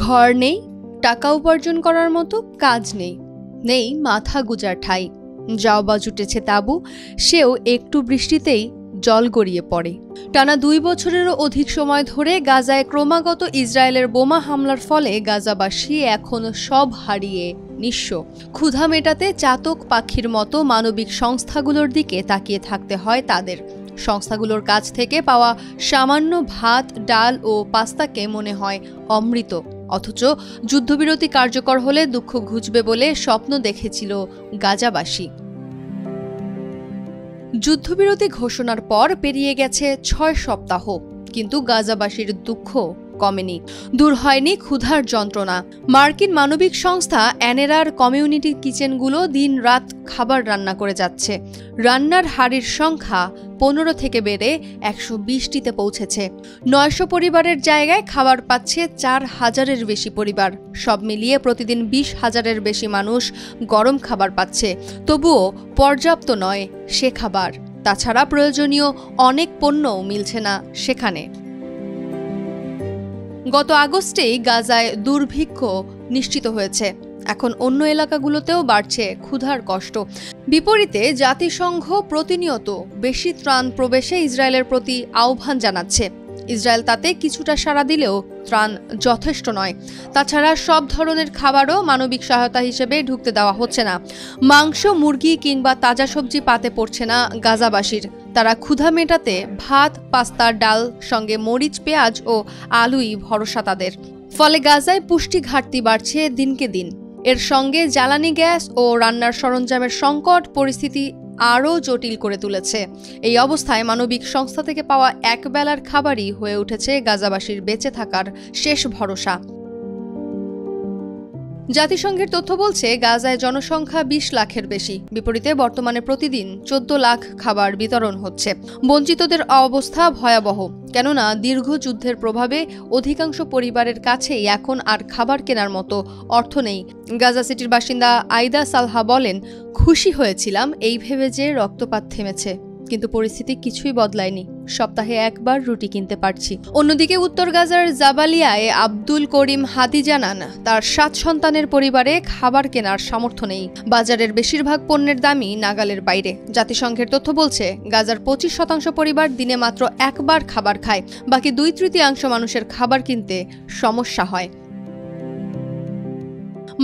ঘর নেই, টাকা উপার্জন করার মতো কাজ নেই, নেই মাথা গুজার ঠাঁই। যাও বা জুটেছে তাঁবু, সেও একটু বৃষ্টিতেই জল গড়িয়ে পড়ে। টানা 2 বছরেরও অধিক সময় ধরে গাজায় ক্রমাগত ইসরায়েলের বোমা হামলার ফলে গাজাবাসী এখন সব হারিয়ে নিঃস্ব। ক্ষুধা মেটাতে চাতক পাখির মতো মানবিক সংস্থাগুলোর দিকে তাকিয়ে থাকতে হয় তাদের। সংস্থাগুলোর কাছ থেকে পাওয়া সামান্য ভাত, ডাল ও পাস্তাকে মনে হয় অমৃত। অথচ যুদ্ধবিরতি কার্যকর হলে দুঃখ ঘুচবে বলে স্বপ্ন দেখেছিল গাজাবাসী। যুদ্ধবিরতি ঘোষণার পর পেরিয়ে গেছে 6 সপ্তাহ, কিন্তু গাজাবাসীর দুঃখ কমেনি, দূর হয়নি ক্ষুধার যন্ত্রণা। মার্কিন মানবিক সংস্থা অ্যানেরার কমিউনিটি কিচেনগুলো দিন-রাত খাবার রান্না করে যাচ্ছে। রান্নার হাড়ির সংখ্যা 15 থেকে বেড়ে 120টিতে পৌঁছেছে। 900 পরিবারের জায়গায় খাবার পাচ্ছে 4000-এর বেশি পরিবার। সব মিলিয়ে প্রতিদিন 20,000-এর বেশি মানুষ গরম খাবার পাচ্ছে। তবুও পর্যাপ্ত নয় সে খাবার। তাছাড়া প্রয়োজনীয় অনেক পণ্যও মিলছে না সেখানে। গত আগস্টেই গাজায় দুর্ভিক্ষ নিশ্চিত হয়েছে। এখন অন্য এলাকাগুলোতেও বাড়ছে ক্ষুধার কষ্ট। বিপরীতে জাতিসংঘ প্রতিনিয়ত বেশি ত্রাণ প্রবেশে ইসরায়েলের প্রতি আহ্বান জানাচ্ছে। ইসরায়েল তাতে কিছুটা সাড়া দিলেও ত্রাণ যথেষ্ট নয়। তাছাড়া সব ধরনের খাবারও মানবিক সহায়তা হিসেবে ঢুকতে দেওয়া হচ্ছে না। মাংস, মুরগি কিংবা তাজা সবজি পাতে পড়ছে না গাজাবাসীর। তারা ক্ষুধা মেটাতে ভাত, পাস্তা, ডাল সঙ্গে মরিচ, পেঁয়াজ ও আলুই ভরসা তাদের। ফলে গাজায় পুষ্টি ঘাটতি বাড়ছে দিনকে দিন। এর সঙ্গে জ্বালানি গ্যাস ও রান্নার সরঞ্জামের সংকট পরিস্থিতি আরও জটিল করে তুলেছে। এই অবস্থায় মানবিক সংস্থা থেকে পাওয়া একবেলার খাবারই হয়ে উঠেছে গাজাবাসীর বেঁচে থাকার শেষ ভরসা। জাতিসংঘের তথ্য বলছে গাজায় জনসংখ্যা 20 লাখের বেশি। বিপরীতে বর্তমানে প্রতিদিন 14 লাখ খাবার বিতরণ হচ্ছে। বঞ্চিতদের অবস্থা ভয়াবহ, কেননা দীর্ঘ যুদ্ধের প্রভাবে অধিকাংশ পরিবারের কাছেই এখন আর খাবার কেনার মতো অর্থ নেই। গাজা সিটির বাসিন্দা আইদা সালহা বলেন, খুশি হয়েছিলাম এই ভেবে যে রক্তপাত থেমেছে, কিন্তু পরিস্থিতি কিছুই বদলায়নি। সপ্তাহে একবার রুটি কিনতে পারছি। অন্যদিকে উত্তর গাজার জাবালিয়ায় আব্দুল করিম হাদি জানান, তার 7 সন্তানের পরিবারে খাবার কেনার সামর্থ্য নেই। বাজারের বেশিরভাগ পণ্যের দামই নাগালের বাইরে। জাতিসংঘের তথ্য বলছে, গাজার 25% পরিবার দিনে মাত্র একবার খাবার খায়। বাকি 2/3 মানুষের খাবার কিনতে সমস্যা হয়।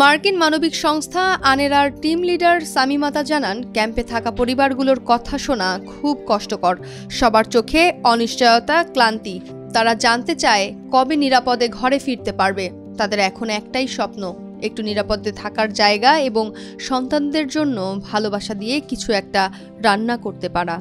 মার্কিন মানবিক সংস্থা আনেরার টিম লিডার সামিমাতা জানান, ক্যাম্পে থাকা পরিবারগুলোর কথা শোনা খুব কষ্টকর। সবার চোখে অনিশ্চয়তা, ক্লান্তি। তারা জানতে চায় কবে নিরাপদে ঘরে ফিরতে পারবে। তাদের এখন একটাই স্বপ্ন, একটু নিরাপদে থাকার জায়গা এবং সন্তানদের জন্য ভালোবাসা দিয়ে কিছু একটা রান্না করতে পারা।